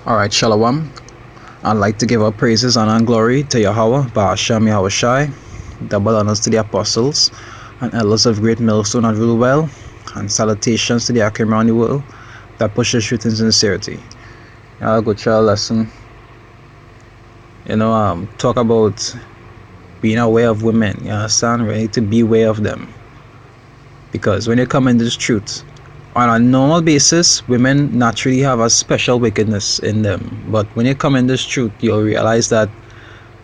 Alright, Shalom. I'd like to give our praises, honor, and glory to Yahweh, Ba'asham Yahushai, double honors to the apostles and elders of Great Millstone and Rule Well, and salutations to the Akim around the world that pushes truth and sincerity. I'll go to our lesson. Talk about being aware of women. You understand? We need to be aware of them. Because when you come into this truth, on a normal basis, women naturally have a special wickedness in them. But when you come in this truth, you'll realize that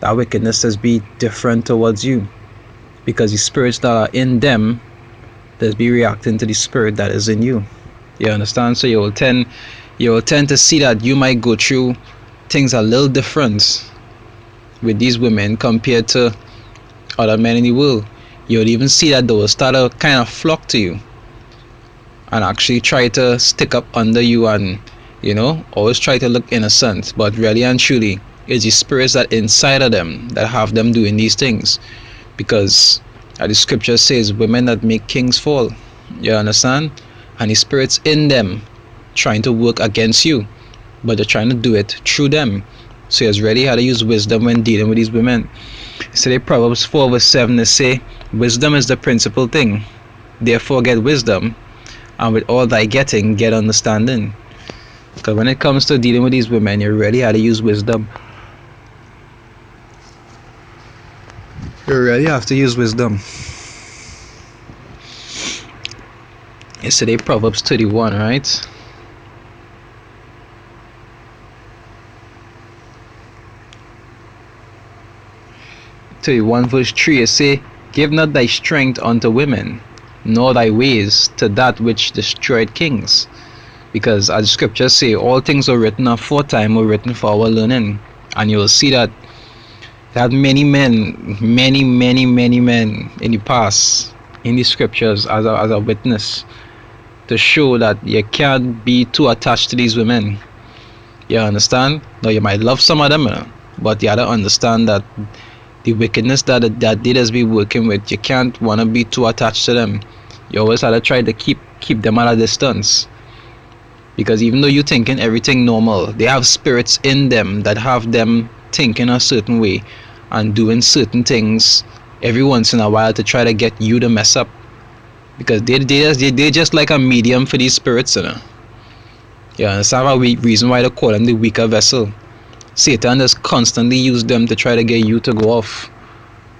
that wickedness has been different towards you. Because the spirits that are in them, they'll be reacting to the spirit that is in you. You understand? So you will tend to see that you might go through things a little different with these women compared to other men in the world. You'll even see that they will start to kind of flock to you and actually try to stick up under you and always try to look innocent, but really and truly it's the spirits that inside of them that have them doing these things. Because the scripture says women that make kings fall, you understand, and the spirits in them trying to work against you, but they're trying to do it through them. So you really how to use wisdom when dealing with these women. So Proverbs 4 verse 7 they say wisdom is the principal thing, therefore get wisdom, and with all thy getting, get understanding. Because when it comes to dealing with these women, you really have to use wisdom. You really have to use wisdom. Yesterday, Proverbs 31, right? Verse 3, it say, give not thy strength unto women, nor thy ways to that which destroyed kings. Because as the scriptures say, all things are written aforetime were written for our learning. And you will see that many men in the past in the scriptures as a witness to show that you can't be too attached to these women. You understand? Now you might love some of them, but you have to understand that the wickedness that they just be working with, you can't want to be too attached to them. You always have to try to keep them at a distance. Because even though you're thinking everything normal, they have spirits in them that have them thinking a certain way and doing certain things every once in a while to try to get you to mess up. Because they're just like a medium for these spirits, Yeah, that's a reason why they call them the weaker vessel. Satan has constantly used them to try to get you to go off.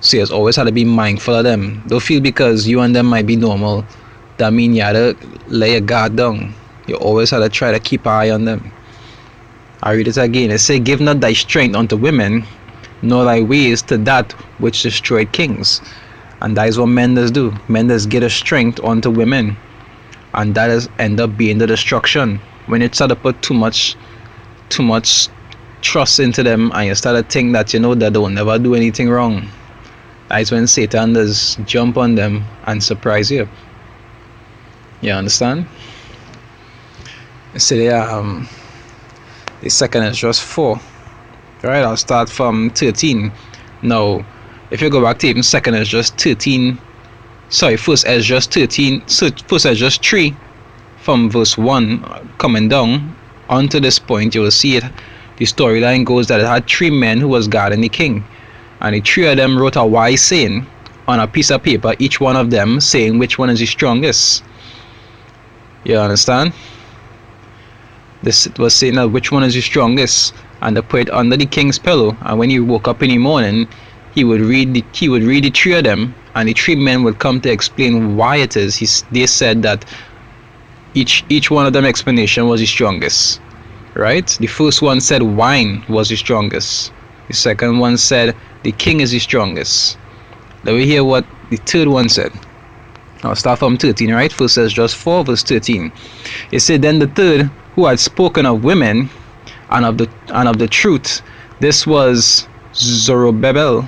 So you always have to be mindful of them. Don't feel because you and them might be normal, that means you have to lay your guard down. You always have to try to keep an eye on them. I read it again. It say, give not thy strength unto women, nor thy ways to that which destroyed kings. And that is what men does do. Men does get a strength unto women, and that is end up being the destruction. When you start to put too much trust into them, and you start to think that that they will never do anything wrong, that is when Satan does jump on them and surprise you. You understand? So the second is just 4. Alright, I'll start from 13. Now, if you go back to even second is just 13. Sorry, first is just 13. So first is just 3 from verse 1 coming down onto this point. You will see it. The storyline goes that it had 3 men who was guarding the king, and the 3 of them wrote a wise saying on a piece of paper, each one of them saying which one is the strongest. You understand? This was saying that which one is the strongest, and they put it under the king's pillow, and when he woke up in the morning, he would read the 3 of them, and the 3 men would come to explain why it is. They said that each one of them explanation was the strongest. Right? The first one said wine was the strongest. The second one said the king is the strongest. Let me hear what the third one said. I'll start from 13, right? First says just 4 verse 13. It said, then the third, who had spoken of women and of the truth, this was Zerubbabel,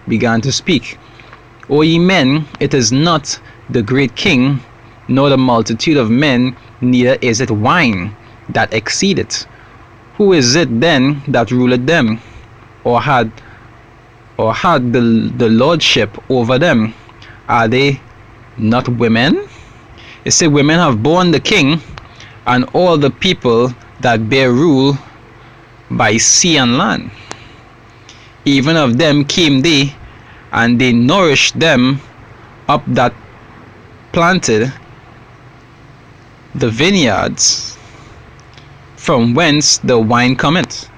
began to speak. O ye men, it is not the great king, nor the multitude of men, neither is it wine that exceedeth. Who is it then that ruleth them, or had the lordship over them? Are they not women? It said women have borne the king, and all the people that bear rule by sea and land. Even of them came they, and they nourished them up that planted the vineyards, from whence the wine cometh.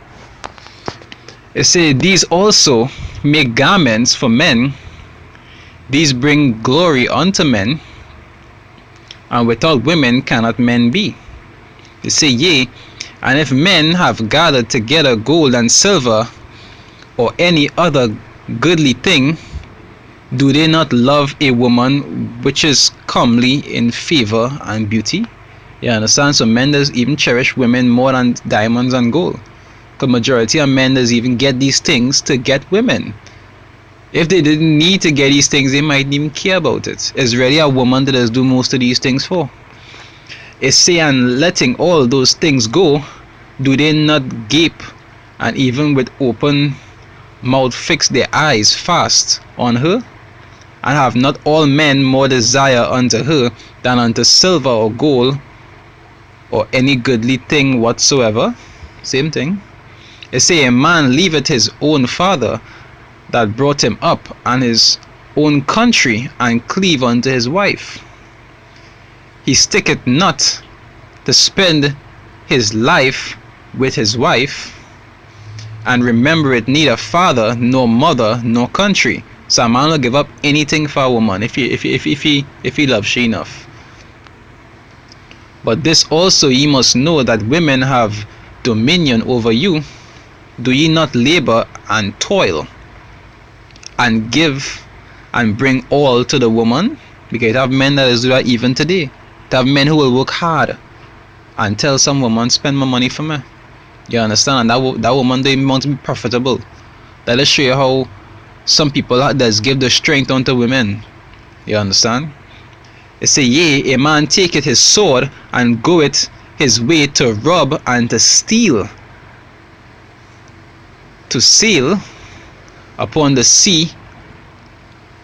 It say, these also make garments for men, these bring glory unto men, and without women cannot men be. They say, yea, and if men have gathered together gold and silver, or any other goodly thing, do they not love a woman which is comely in favor and beauty? You understand? So men does even cherish women more than diamonds and gold. The majority of men does even get these things to get women. If they didn't need to get these things, they mightn't even care about it. It's really a woman that does do most of these things for. It's saying, letting all those things go, do they not gape, and even with open mouth fix their eyes fast on her? And have not all men more desire unto her than unto silver or gold, or any goodly thing whatsoever? Same thing. It say, a man leaveth his own father that brought him up, and his own country, and cleave unto his wife. He sticketh not to spend his life with his wife, and remembereth neither father nor mother nor country. So a man will give up anything for a woman if he loves she enough. But this also ye must know, that women have dominion over you. Do ye not labor and toil, and give and bring all to the woman? Because you have men that is do that even today. You have men who will work hard and tell some woman, spend my money for me. You understand? And that woman, they want to be profitable. That will show you how some people does give the strength unto women. You understand? It say, yea, a man taketh his sword, and goeth his way to rob and to steal, to sail upon the sea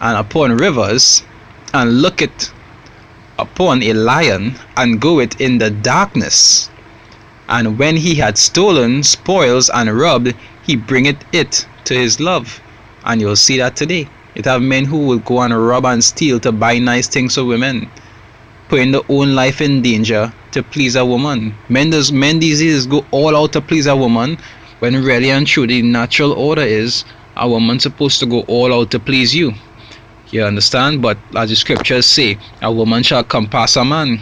and upon rivers, and looketh upon a lion, and goeth in the darkness. And when he had stolen spoils and robbed, he bringeth it to his love. And you'll see that today. It have men who will go and rob and steal to buy nice things for women, putting their own life in danger to please a woman. Men these days go all out to please a woman, when really and truly the natural order is a woman supposed to go all out to please you. You understand? But as the scriptures say, a woman shall compass a man.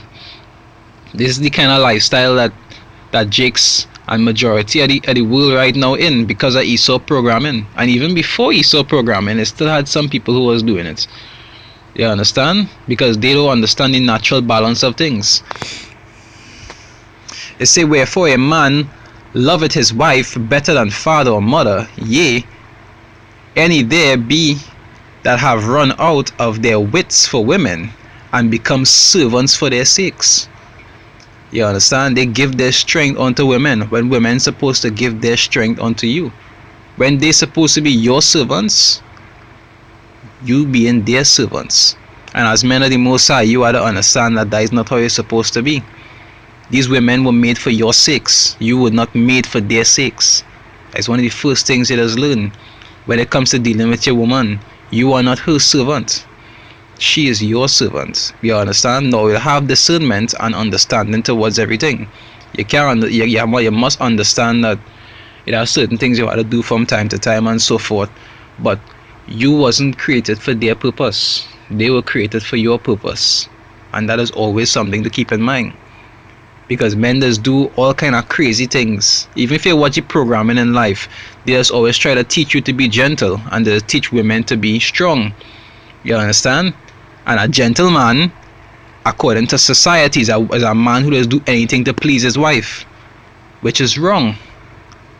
This is the kind of lifestyle that Jake's and majority of the world right now in, because of Esau programming. And even before Esau programming, it still had some people who was doing it. You understand? Because they don't understand the natural balance of things. It say, wherefore a man loveth his wife better than father or mother. Yea, any there be that have run out of their wits for women, and become servants for their sakes. You understand? They give their strength unto women, when women supposed to give their strength unto you. When they supposed to be your servants, you being their servants. And as men of the Most High, you ought to understand that that is not how you're supposed to be. These women were made for your sakes. You were not made for their sakes. That's one of the first things you just learn. When it comes to dealing with your woman, you are not her servant. She is your servant. You understand? Now you have discernment and understanding towards everything. You must understand that there are certain things you have to do from time to time and so forth. But you wasn't created for their purpose. They were created for your purpose. And that is always something to keep in mind. Because men just do all kind of crazy things. Even if you watch your programming in life, they just always try to teach you to be gentle, and they teach women to be strong. You understand? And a gentleman, according to society, is a man who doesn't do anything to please his wife, which is wrong.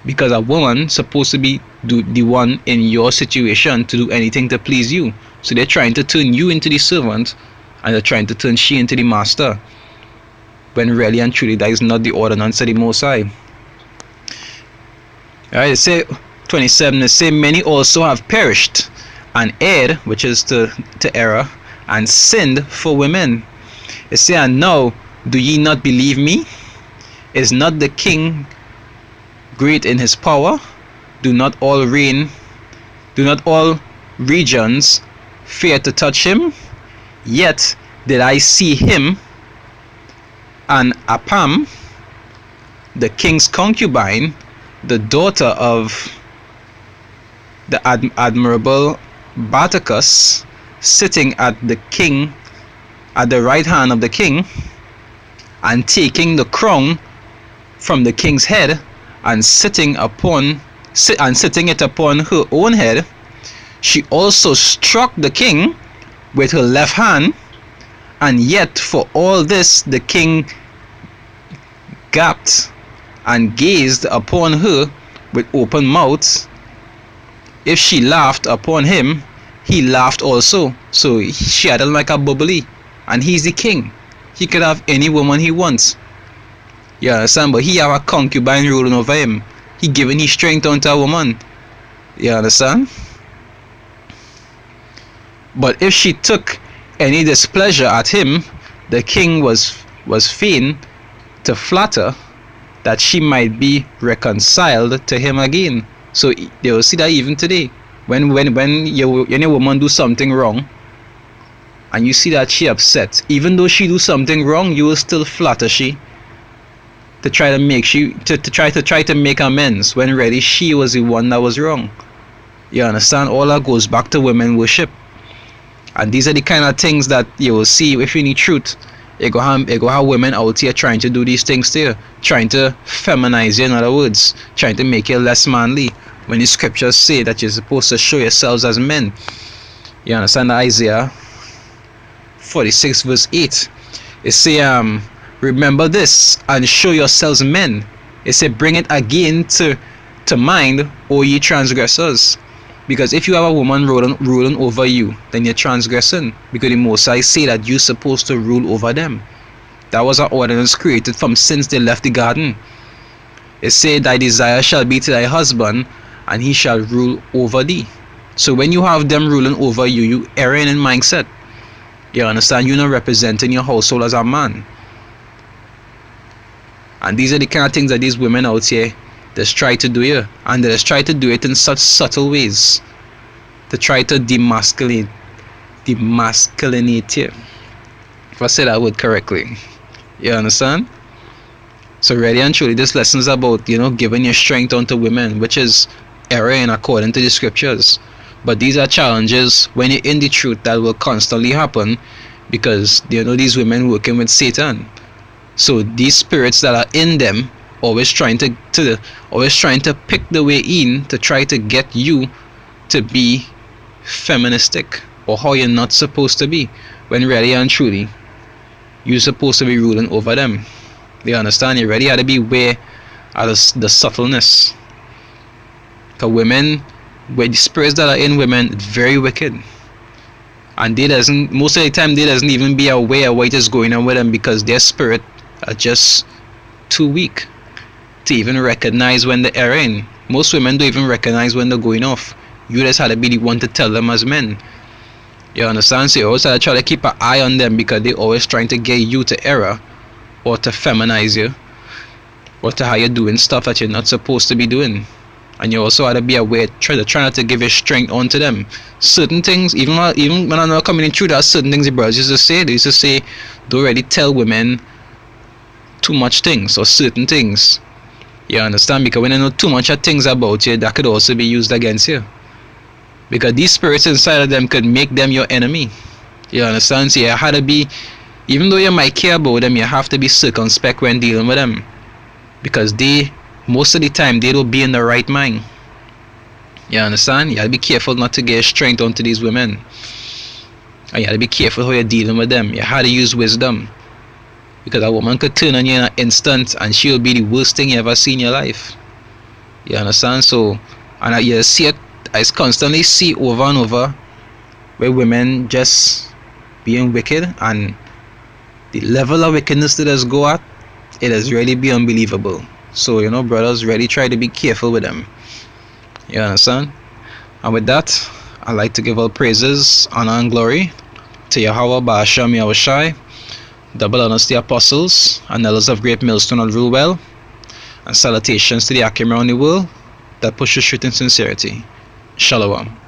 Because a woman supposed to be the one in your situation to do anything to please you. So they're trying to turn you into the servant, and they're trying to turn she into the master, when really and truly that is not the ordinance of the Most High. Alright, it say 27, it say, many also have perished, and erred, which is to error, and sinned for women. It say, and now do ye not believe me? Is not the king great in his power? Do not all regions fear to touch him? Yet did I see him and Apam, the king's concubine, the daughter of the admirable Bartacus, sitting at the right hand of the king, and taking the crown from the king's head, and sitting it upon her own head. She also struck the king with her left hand, and yet for all this the king gaped and gazed upon her with open mouth. If she laughed upon him, he laughed also. So she had like a bubbly, and he's the king. He could have any woman he wants. You understand? But he have a concubine ruling over him. He giving his strength unto a woman. You understand? But if she took any displeasure at him, the king was fain to flatter that she might be reconciled to him again. So they will see that even today, when your woman do something wrong, and you see that she upset, even though she do something wrong, you will still flatter she to try to make amends, when really she was the one that was wrong. You understand? All that goes back to women worship. And these are the kind of things that you will see if you need truth. You go have women out here trying to do these things to you, trying to feminize you, in other words, trying to make you less manly, when the scriptures say that you're supposed to show yourselves as men. You understand? Isaiah 46 verse 8. It say, remember this and show yourselves men. It say, bring it again to mind, O ye transgressors. Because if you have a woman ruling over you, then you're transgressing. Because the Most High say that you're supposed to rule over them. That was an ordinance created from since they left the garden. It said, thy desire shall be to thy husband, and he shall rule over thee. So when you have them ruling over you, you erring in mindset. You understand? You're not representing your household as a man. And these are the kind of things that these women out here just try to do here, and they just try to do it in such subtle ways to try to demasculinate you, if I say that word correctly. You understand? So really and truly, this lesson is about, giving your strength unto women, which is erring according to the scriptures. But these are challenges when you're in the truth that will constantly happen, because these women working with Satan. So these spirits that are in them always trying to pick the way in to try to get you to be feministic, or how you're not supposed to be, when really and truly you're supposed to be ruling over them. You understand? You really have to be aware of the subtleness. Because women, with the spirits that are in women, it's very wicked, and most of the time they doesn't even be aware of what is going on with them, because their spirit are just too weak to even recognize when they're erring. Most women don't even recognize when they're going off. You just had to be the one to tell them as men. You understand? So you always have to try to keep an eye on them, because they're always trying to get you to error, or to feminize you, or to how you're doing stuff that you're not supposed to be doing. And you also have to be aware, try not to give your strength onto them. Certain things, even when I'm not coming in through that, certain things the brothers used to say, they used to say, don't really tell women too much things, or certain things. You understand? Because when you know too much of things about you, that could also be used against you. Because these spirits inside of them could make them your enemy. You understand? So you have to be, even though you might care about them, you have to be circumspect when dealing with them. Because most of the time, they don't be in the right mind. You understand? You have to be careful not to get strength onto these women. And you have to be careful how you're dealing with them. You have to use wisdom. Because a woman could turn on you in an instant, and she'll be the worst thing you ever see in your life. You understand? So, and you see it, I constantly see over and over where women just being wicked, and the level of wickedness that does go at, it is really be unbelievable. So, brothers, really try to be careful with them. You understand? And with that, I'd like to give all praises, honor, and glory to Yahweh Ba'ashem Yahushai, Double honors to the apostles and elders of Great Millstone and rule well, and salutations to the Akim around the world that pushes truth in sincerity. Shalom.